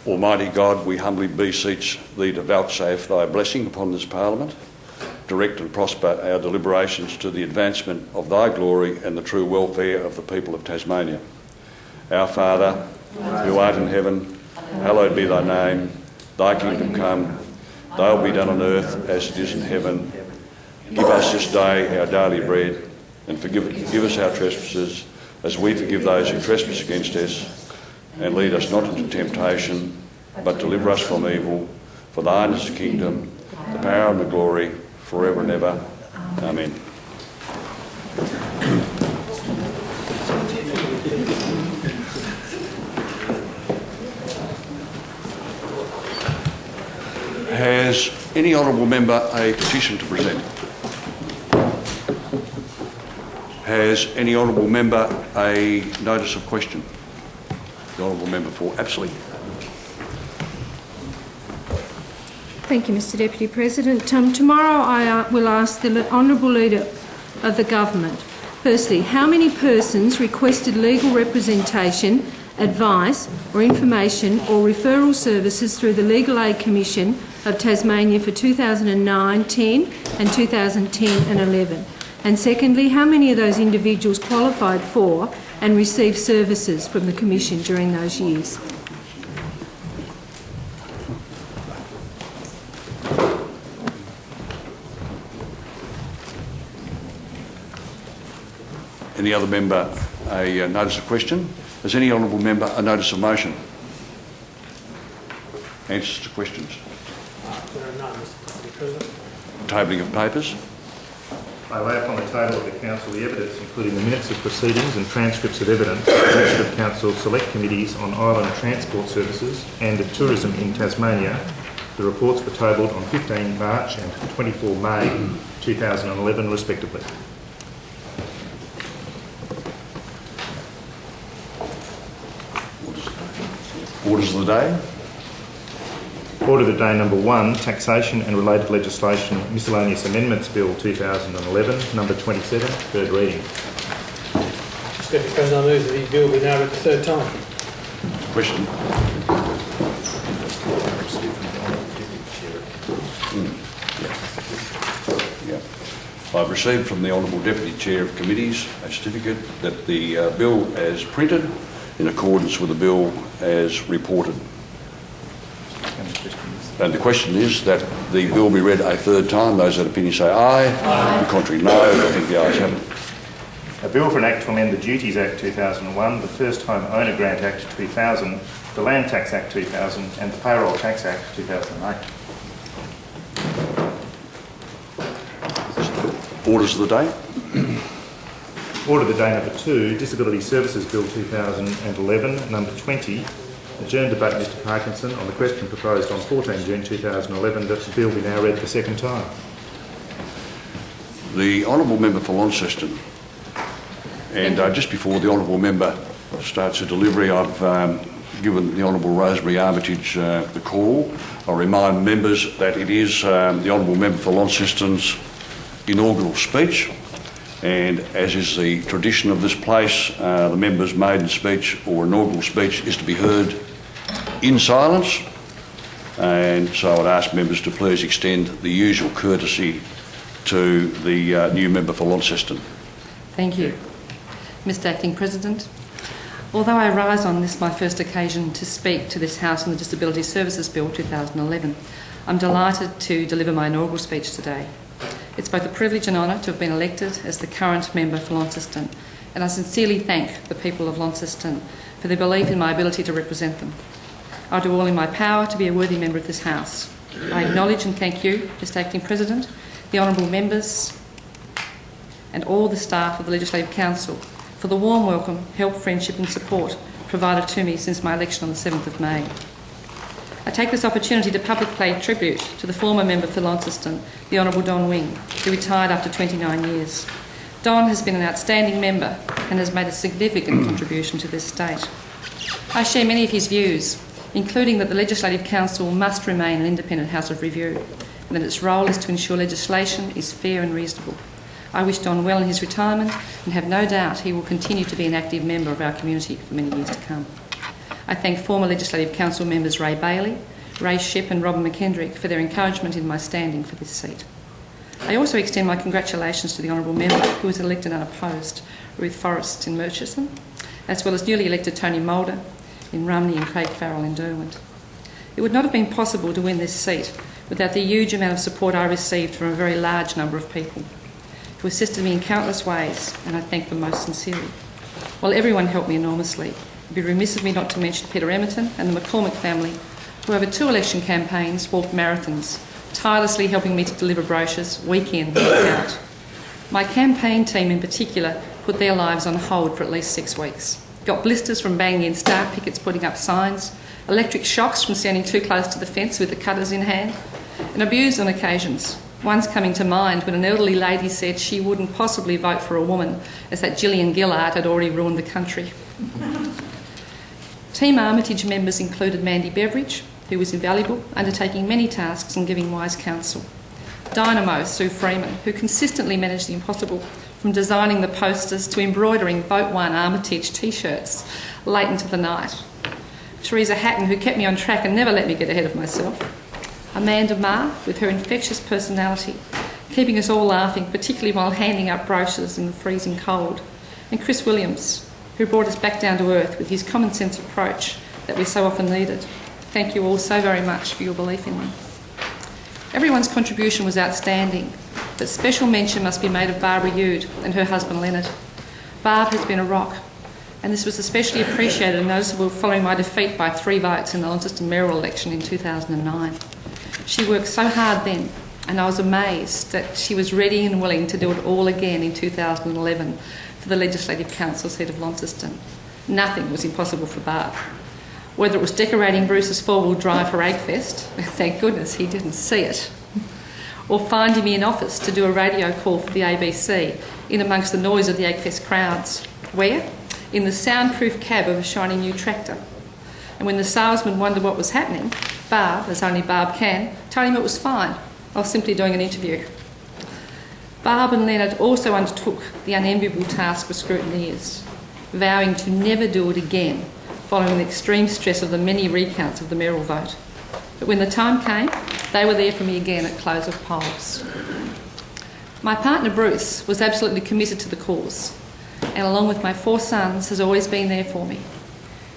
Almighty God, we humbly beseech Thee to vouchsafe Thy blessing upon this Parliament. Direct and prosper our deliberations to the advancement of Thy glory and the true welfare of the people of Tasmania. Our Father, who art in heaven, hallowed be Thy name. Thy kingdom come, Thy will be done on earth as it is in heaven. Give us this day our daily bread, and forgive us our trespasses, as we forgive those who trespass against us. And lead us not into temptation, but deliver us from evil. For Thine is the kingdom, the power and the glory, forever and ever. Amen. Has any honourable member a petition to present? Has any honourable member a notice of question? The honourable member for Apsley. Thank you, Mr Deputy President. Tomorrow I will ask the Honourable Leader of the Government, firstly, how many persons requested legal representation, advice or information or referral services through the Legal Aid Commission of Tasmania for 2009-10 and 2010 and 11? And secondly, how many of those individuals qualified for and received services from the Commission during those years? Any other member a notice of question? Has any honourable member a notice of motion? Answers to questions? There are none, Mr President. Tabling of papers? I lay upon the table of the Council the evidence, including the minutes of proceedings and transcripts of evidence, the election of Council select committees on island transport services and of tourism in Tasmania. The reports were tabled on 15 March and 24 May 2011 respectively. Orders of the day? Order of the day number 1, Taxation and Related Legislation, Miscellaneous Amendments Bill 2011, number 27, third reading. Mr Deputy President, I move that the bill be now read the third time. Question? I've received from the Honourable Deputy Chair of Committees a certificate that the bill as printed in accordance with the bill as reported. And the question is that the bill be read a third time. Those that opinion say aye. Aye. The contrary, no. I think the ayes have it. A bill for an Act to amend the Duties Act 2001, the First Home Owner Grant Act 2000, the Land Tax Act 2000 and the Payroll Tax Act 2008. Orders of the day? Order of the day number 2, Disability Services Bill 2011, number 20. Adjourned debate, Mr Parkinson, on the question proposed on 14 June 2011 that the bill be now read the second time. The Honourable Member for Launceston. And just before the Honourable Member starts her delivery, I've given the Honourable Rosemary Armitage the call. I'll remind members that it is the Honourable Member for Launceston's inaugural speech, and as is the tradition of this place, the member's maiden speech or inaugural speech is to be heard in silence, and so I'd ask members to please extend the usual courtesy to the new member for Launceston. Thank you. Mr Acting President, although I rise on this my first occasion to speak to this House on the Disability Services Bill 2011, I'm delighted to deliver my inaugural speech today. It's both a privilege and honour to have been elected as the current member for Launceston, and I sincerely thank the people of Launceston for their belief in my ability to represent them. I'll do all in my power to be a worthy member of this House. I acknowledge and thank you, Mr Acting President, the honourable members and all the staff of the Legislative Council for the warm welcome, help, friendship and support provided to me since my election on the 7th of May. I take this opportunity to publicly pay tribute to the former member for Launceston, the Honourable Don Wing, who retired after 29 years. Don has been an outstanding member and has made a significant contribution to this state. I share many of his views, including that the Legislative Council must remain an independent house of review and that its role is to ensure legislation is fair and reasonable. I wish Don well in his retirement and have no doubt he will continue to be an active member of our community for many years to come. I thank former Legislative Council members Ray Bailey, Ray Shipp and Robin McKendrick for their encouragement in my standing for this seat. I also extend my congratulations to the Honourable Member who was elected unopposed, Ruth Forrest in Murchison, as well as newly elected Tony Mulder in Rumney and Craig Farrell in Derwent. It would not have been possible to win this seat without the huge amount of support I received from a very large number of people who assisted me in countless ways, and I thank them most sincerely. While everyone helped me enormously, it would be remiss of me not to mention Peter Emerton and the McCormick family, who over 2 election campaigns walked marathons, tirelessly helping me to deliver brochures week in, week out. My campaign team in particular put their lives on hold for at least 6 weeks. Got blisters from banging in star pickets putting up signs, electric shocks from standing too close to the fence with the cutters in hand, and abused on occasions. Once coming to mind when an elderly lady said she wouldn't possibly vote for a woman as that Gillian Gillard had already ruined the country. Team Armitage members included Mandy Beveridge, who was invaluable, undertaking many tasks and giving wise counsel. Dynamo Sue Freeman, who consistently managed the impossible, from designing the posters to embroidering Vote 1 Armitage t-shirts late into the night. Teresa Hatton, who kept me on track and never let me get ahead of myself. Amanda Marr, with her infectious personality, keeping us all laughing, particularly while handing out brochures in the freezing cold. And Chris Williams, who brought us back down to earth with his common sense approach that we so often needed. Thank you all so very much for your belief in me. Everyone's contribution was outstanding, but special mention must be made of Barbara Yude and her husband Leonard. Barb has been a rock, and this was especially appreciated and noticeable following my defeat by 3 votes in the Launceston mayoral election in 2009. She worked so hard then, and I was amazed that she was ready and willing to do it all again in 2011 for the Legislative Council seat of Launceston. Nothing was impossible for Barb. Whether it was decorating Bruce's 4-wheel drive for Agfest, thank goodness he didn't see it, or finding me in office to do a radio call for the ABC in amongst the noise of the Agfest crowds. Where? In the soundproof cab of a shiny new tractor. And when the salesman wondered what was happening, Barb, as only Barb can, told him it was fine. I was simply doing an interview. Barb and Leonard also undertook the unenviable task of scrutineers, vowing to never do it again following the extreme stress of the many recounts of the mayoral vote. But when the time came, they were there for me again at close of polls. My partner Bruce was absolutely committed to the cause, and along with my 4 sons has always been there for me.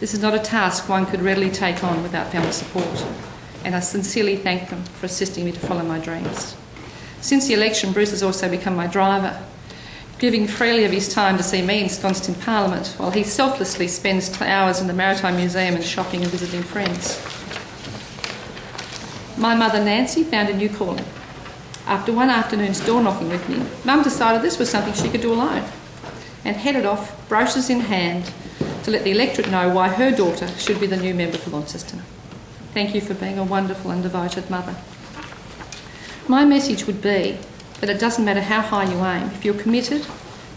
This is not a task one could readily take on without family support, and I sincerely thank them for assisting me to follow my dreams. Since the election, Bruce has also become my driver, giving freely of his time to see me ensconced in Parliament, while he selflessly spends hours in the Maritime Museum and shopping and visiting friends. My mother Nancy found a new calling. After one afternoon's door knocking with me, Mum decided this was something she could do alone, and headed off, brochures in hand, to let the electorate know why her daughter should be the new member for Launceston. Thank you for being a wonderful and devoted mother. My message would be that it doesn't matter how high you aim. If you're committed,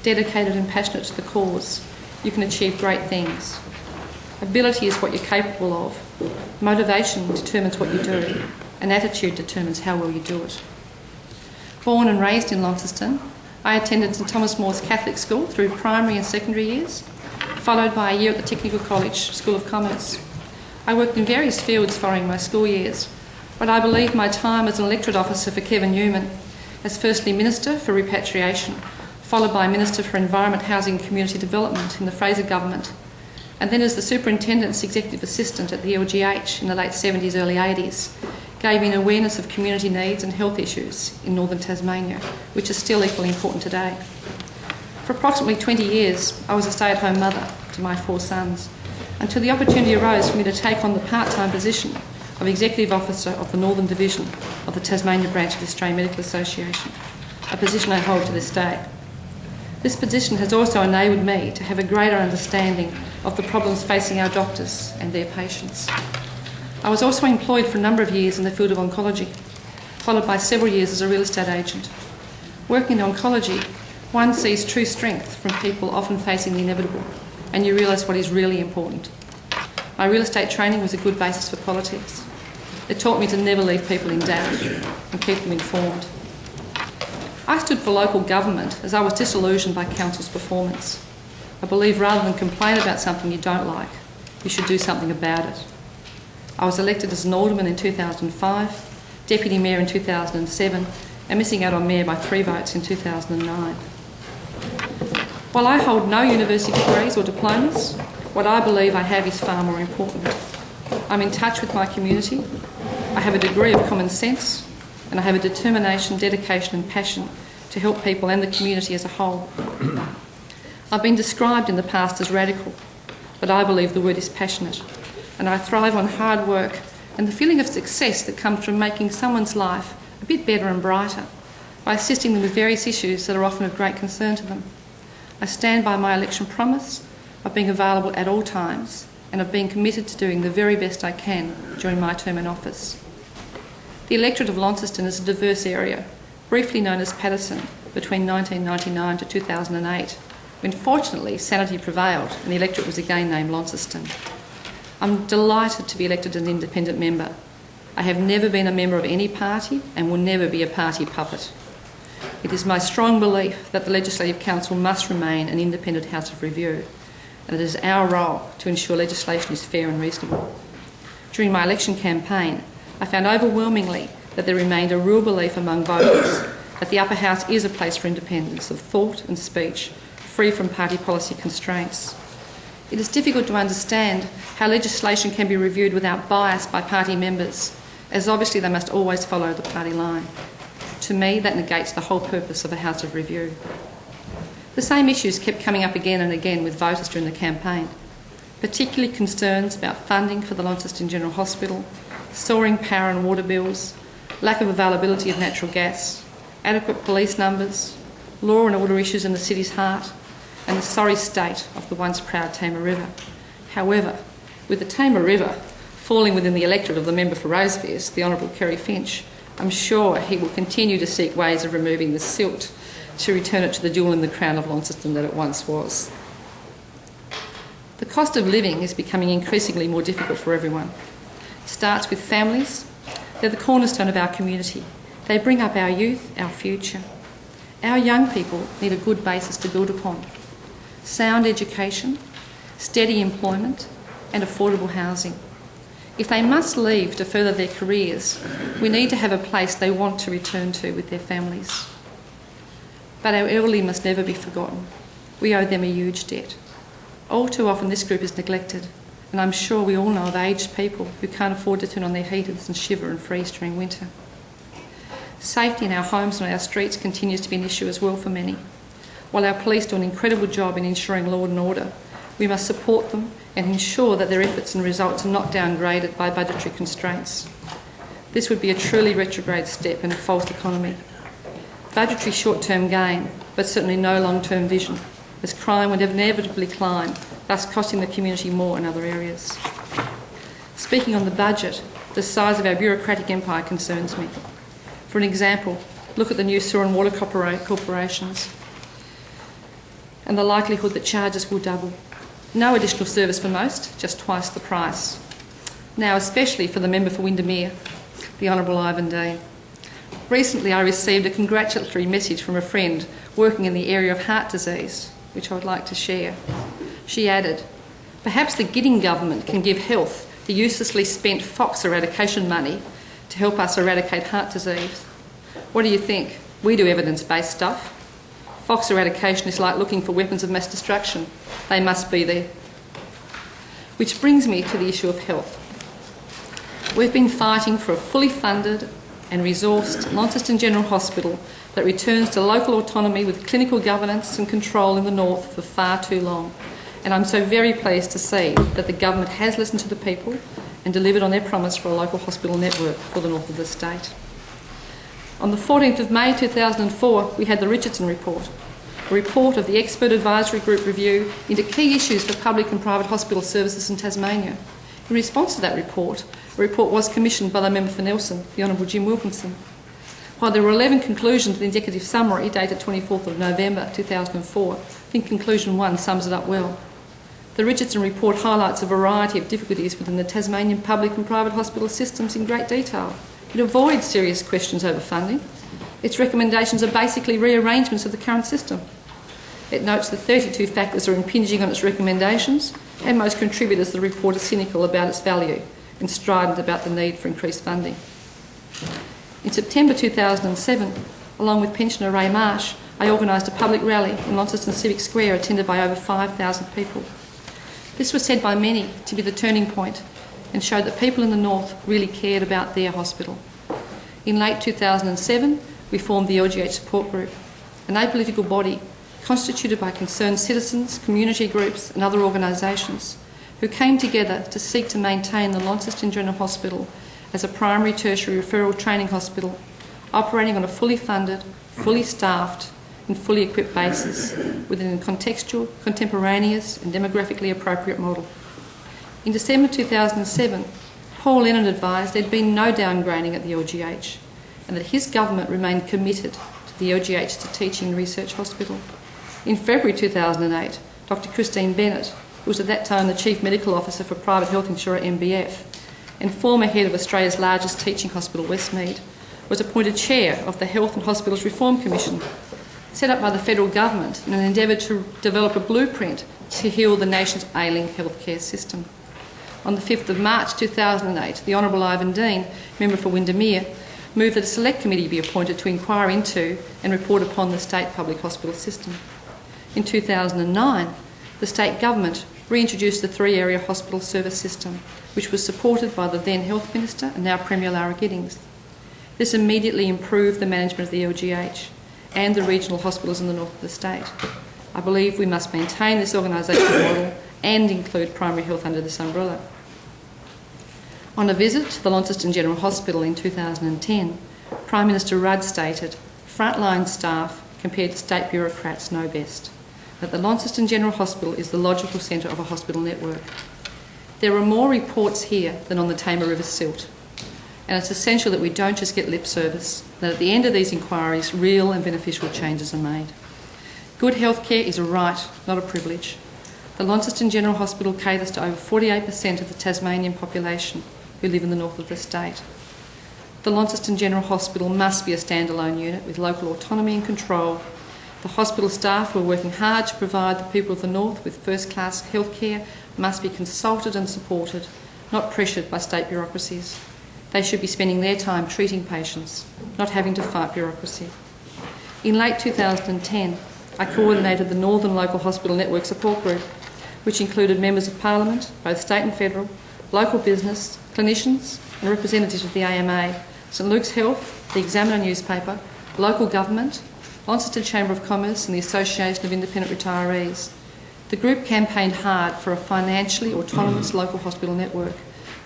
dedicated and passionate to the cause, you can achieve great things. Ability is what you're capable of. Motivation determines what you do, and attitude determines how well you do it. Born and raised in Launceston, I attended St Thomas More's Catholic School through primary and secondary years, followed by a year at the Technical College School of Commerce. I worked in various fields following my school years, but I believe my time as an electorate officer for Kevin Newman, as firstly Minister for Repatriation, followed by Minister for Environment, Housing and Community Development in the Fraser Government, and then as the Superintendent's Executive Assistant at the LGH in the late 70s, early 80s, gave me an awareness of community needs and health issues in northern Tasmania, which is still equally important today. For approximately 20 years, I was a stay-at-home mother to my 4 sons, until the opportunity arose for me to take on the part-time position of Executive Officer of the Northern Division of the Tasmania branch of the Australian Medical Association, a position I hold to this day. This position has also enabled me to have a greater understanding of the problems facing our doctors and their patients. I was also employed for a number of years in the field of oncology, followed by several years as a real estate agent. Working in oncology, one sees true strength from people often facing the inevitable, and you realise what is really important. My real estate training was a good basis for politics. It taught me to never leave people in doubt and keep them informed. I stood for local government as I was disillusioned by council's performance. I believe rather than complain about something you don't like, We should do something about it. I was elected as an alderman in 2005, deputy mayor in 2007, and missing out on mayor by 3 votes in 2009. While I hold no university degrees or diplomas, what I believe I have is far more important. I'm in touch with my community, I have a degree of common sense, and I have a determination, dedication and passion to help people and the community as a whole. I've been described in the past as radical, but I believe the word is passionate, and I thrive on hard work and the feeling of success that comes from making someone's life a bit better and brighter by assisting them with various issues that are often of great concern to them. I stand by my election promise of being available at all times and of being committed to doing the very best I can during my term in office. The electorate of Launceston is a diverse area, briefly known as Paterson, between 1999 to 2008, when fortunately sanity prevailed and the electorate was again named Launceston. I'm delighted to be elected as an independent member. I have never been a member of any party and will never be a party puppet. It is my strong belief that the Legislative Council must remain an independent house of review, and it is our role to ensure legislation is fair and reasonable. During my election campaign, I found overwhelmingly that there remained a real belief among voters that the upper house is a place for independence of thought and speech, free from party policy constraints. It is difficult to understand how legislation can be reviewed without bias by party members, as obviously they must always follow the party line. To me, that negates the whole purpose of a house of review. The same issues kept coming up again and again with voters during the campaign, particularly concerns about funding for the Launceston General Hospital, soaring power and water bills, lack of availability of natural gas, adequate police numbers, law and order issues in the city's heart, and the sorry state of the once proud Tamar River. However, with the Tamar River falling within the electorate of the member for Rosevears, the Honourable Kerry Finch, I'm sure he will continue to seek ways of removing the silt to return it to the jewel in the crown of Launceston that it once was. The cost of living is becoming increasingly more difficult for everyone. It starts with families. They're the cornerstone of our community. They bring up our youth, our future. Our young people need a good basis to build upon. Sound education, steady employment and affordable housing. If they must leave to further their careers, we need to have a place they want to return to with their families. But our elderly must never be forgotten. We owe them a huge debt. All too often this group is neglected, and I'm sure we all know of aged people who can't afford to turn on their heaters and shiver and freeze during winter. Safety in our homes and our streets continues to be an issue as well for many. While our police do an incredible job in ensuring law and order, we must support them and ensure that their efforts and results are not downgraded by budgetary constraints. This would be a truly retrograde step in a false economy. Budgetary short-term gain, but certainly no long-term vision, as crime would inevitably climb, thus costing the community more in other areas. Speaking on the budget, the size of our bureaucratic empire concerns me. For an example, look at the new sewer and water corporations and the likelihood that charges will double. No additional service for most, just twice the price. Now especially for the member for Windermere, the Honourable Ivan Dean. Recently I received a congratulatory message from a friend working in the area of heart disease, which I would like to share. She added, "Perhaps the Gidding government can give health the uselessly spent fox eradication money to help us eradicate heart disease. What do you think? We do evidence-based stuff. Fox eradication is like looking for weapons of mass destruction. They must be there." Which brings me to the issue of health. We've been fighting for a fully funded and resourced Launceston General Hospital that returns to local autonomy with clinical governance and control in the north for far too long. And I'm so very pleased to see that the government has listened to the people and delivered on their promise for a local hospital network for the north of the state. On the 14th of May 2004, we had the Richardson Report, a report of the Expert Advisory Group review into key issues for public and private hospital services in Tasmania. In response to that report, a report was commissioned by the member for Nelson, the Honourable Jim Wilkinson. While there were 11 conclusions in the indicative summary dated 24th of November 2004, I think conclusion 1 sums it up well. The Richardson Report highlights a variety of difficulties within the Tasmanian public and private hospital systems in great detail. It avoids serious questions over funding. Its recommendations are basically rearrangements of the current system. It notes that 32 factors are impinging on its recommendations, and most contributors, the report are cynical about its value and strident about the need for increased funding. In September 2007, along with pensioner Ray Marsh, I organised a public rally in Launceston Civic Square attended by over 5,000 people. This was said by many to be the turning point and showed that people in the north really cared about their hospital. In late 2007, we formed the LGH Support Group, an apolitical body constituted by concerned citizens, community groups and other organisations who came together to seek to maintain the Launceston General Hospital as a primary tertiary referral training hospital operating on a fully funded, fully staffed and fully equipped basis within a contextual, contemporaneous and demographically appropriate model. In December 2007, Paul Lennon advised there had been no downgrading at the LGH and that his government remained committed to the LGH as a teaching and research hospital. In February 2008, Dr Christine Bennett, who was at that time the Chief Medical Officer for private health insurer MBF and former head of Australia's largest teaching hospital, Westmead, was appointed chair of the Health and Hospitals Reform Commission, set up by the federal government in an endeavour to develop a blueprint to heal the nation's ailing healthcare system. On the 5th of March 2008, the Honourable Ivan Dean, member for Windermere, moved that a select committee be appointed to inquire into and report upon the state public hospital system. In 2009, the state government reintroduced the three-area hospital service system, which was supported by the then Health Minister and now Premier Lara Giddings. This immediately improved the management of the LGH and the regional hospitals in the north of the state. I believe we must maintain this organisational model and include primary health under this umbrella. On a visit to the Launceston General Hospital in 2010, Prime Minister Rudd stated, "Frontline staff compared to state bureaucrats know best, that the Launceston General Hospital is the logical centre of a hospital network. There are more reports here than on the Tamar River silt, and it's essential that we don't just get lip service, that at the end of these inquiries, real and beneficial changes are made. Good healthcare is a right, not a privilege. The Launceston General Hospital caters to over 48% of the Tasmanian population who live in the north of the state. The Launceston General Hospital must be a standalone unit with local autonomy and control. The hospital staff who are working hard to provide the people of the north with first-class healthcare must be consulted and supported, not pressured by state bureaucracies. They should be spending their time treating patients, not having to fight bureaucracy." In late 2010, I coordinated the Northern Local Hospital Network Support Group, which included members of Parliament, both state and federal, local business, clinicians and representatives of the AMA, St Luke's Health, the Examiner newspaper, local government, Launceston Chamber of Commerce and the Association of Independent Retirees. The group campaigned hard for a financially autonomous local hospital network,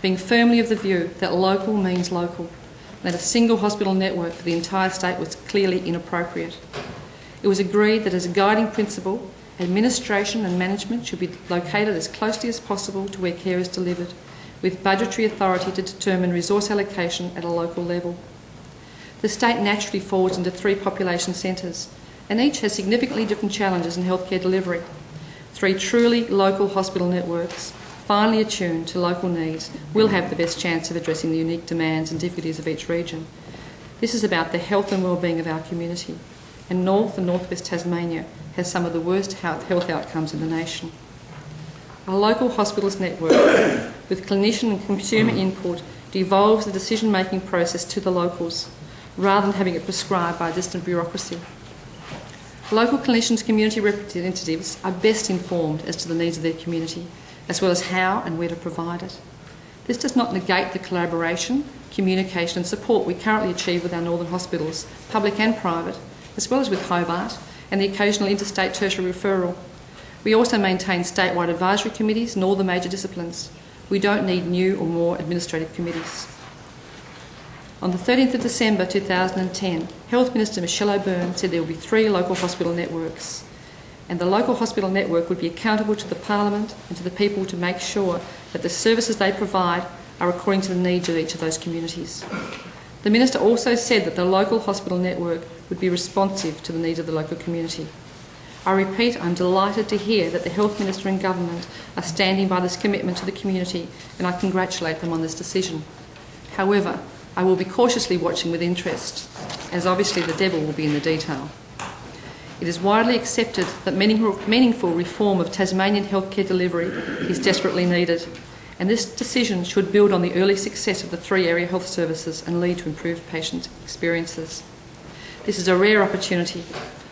being firmly of the view that local means local, and that a single hospital network for the entire state was clearly inappropriate. It was agreed that as a guiding principle, administration and management should be located as closely as possible to where care is delivered, with budgetary authority to determine resource allocation at a local level. The state naturally falls into three population centres, and each has significantly different challenges in healthcare delivery. Three truly local hospital networks, finely attuned to local needs, will have the best chance of addressing the unique demands and difficulties of each region. This is about the health and well-being of our community, and North and North West Tasmania has some of the worst health outcomes in the nation. A local hospitals network with clinician and consumer input devolves the decision-making process to the locals, rather than having it prescribed by a distant bureaucracy. Local clinicians' community representatives are best informed as to the needs of their community, as well as how and where to provide it. This does not negate the collaboration, communication and support we currently achieve with our northern hospitals, public and private, as well as with Hobart, and the occasional interstate tertiary referral. We also maintain statewide advisory committees in all the major disciplines. We don't need new or more administrative committees. On the 13th of December 2010, Health Minister Michelle O'Byrne said there will be 3 local hospital networks, and the local hospital network would be accountable to the Parliament and to the people to make sure that the services they provide are according to the needs of each of those communities. The Minister also said that the local hospital network would be responsive to the needs of the local community. I repeat, I'm delighted to hear that the Health Minister and Government are standing by this commitment to the community, and I congratulate them on this decision. However, I will be cautiously watching with interest, as obviously the devil will be in the detail. It is widely accepted that meaningful reform of Tasmanian healthcare delivery is desperately needed, and this decision should build on the early success of the 3 area health services and lead to improved patient experiences. This is a rare opportunity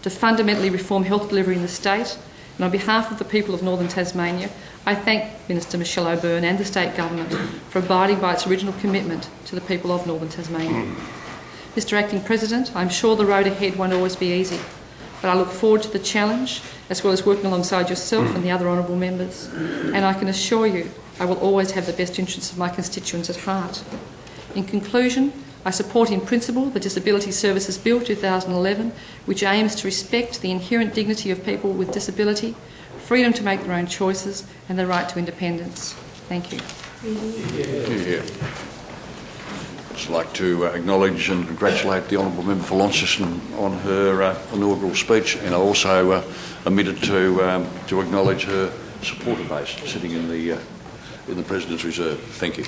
to fundamentally reform health delivery in the state, and on behalf of the people of Northern Tasmania, I thank Minister Michelle O'Byrne and the state government for abiding by its original commitment to the people of Northern Tasmania. Mr Acting President, I'm sure the road ahead won't always be easy, but I look forward to the challenge as well as working alongside yourself and the other honourable members, and I can assure you I will always have the best interests of my constituents at heart. In conclusion, I support in principle the Disability Services Bill 2011, which aims to respect the inherent dignity of people with disability, freedom to make their own choices and the right to independence. Thank you. Yeah. I'd just like to acknowledge and congratulate the Honourable Member for Launceston on her inaugural speech, and I also omitted to acknowledge her supporter base sitting in the President's Reserve. Thank you.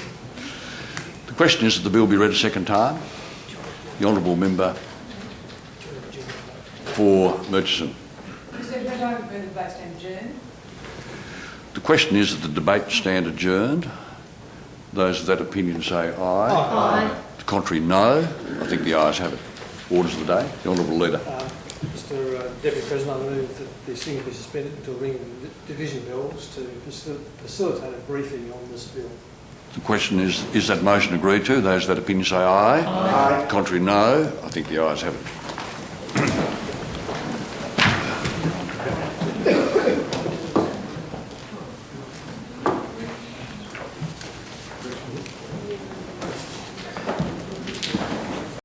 The question is that the bill be read a second time. The Honourable Member for Murchison. The question is that the debate stand adjourned. Those of that opinion say aye. Aye. The contrary, no. I think the ayes have it. Orders of the day. The Honourable Leader. Mr Deputy President, I move that the sitting be suspended until ringing the division bells to facilitate a briefing on this bill. The question is that motion agreed to? Those of that opinion say aye. Aye. The contrary, no. I think the ayes have it.